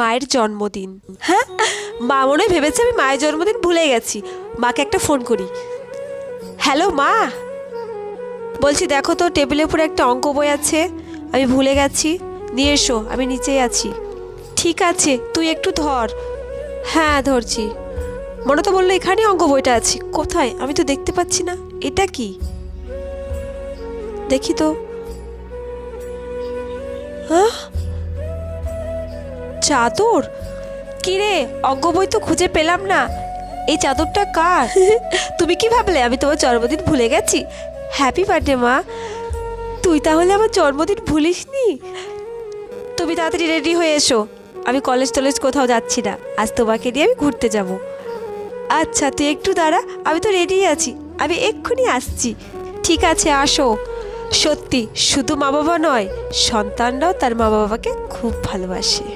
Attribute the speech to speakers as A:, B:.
A: মায়ের জন্মদিন। হ্যাঁ, মা মনে হয় ভেবেছে আমি মায়ের জন্মদিন ভুলে গেছি। মাকে একটা ফোন করি। হ্যালো মা, বলছি দেখো তো টেবিলের উপরে একটা অঙ্ক বই আছে, আমি ভুলে গেছি, নিয়ে এসো, আমি নিচেই আছি। ঠিক আছে, তুই একটু ধর। হ্যাঁ ধরছি। মনে তো বললো এখানে অঙ্ক বইটা আছে, কোথায় আমি তো দেখতে পাচ্ছি না। এটা কি, দেখি তো। হ্যাঁ, চাদর? কি রে, অঙ্ক বই তো খুঁজে পেলাম না, এই চাদরটা কার? তুমি কি ভাবলে আমি তোমার জন্মদিন ভুলে গেছি? হ্যাপি বার্থডে মা। তুই তাহলে আমার জন্মদিন ভুলিসনি? তুমি তাড়াতাড়ি রেডি হয়ে এসো, আমি কলেজ টলেজ কোথাও যাচ্ছি না, আজ তোমাকে নিয়ে আমি ঘুরতে যাব। আচ্ছা তুই একটু দাঁড়া, আমি তো রেডি আছি, আমি এক্ষুনি আসছি। ঠিক আছে আসো। সত্যি শুধু মা বাবা নয়, সন্তানরাও তার মা বাবাকে খুব ভালোবাসে।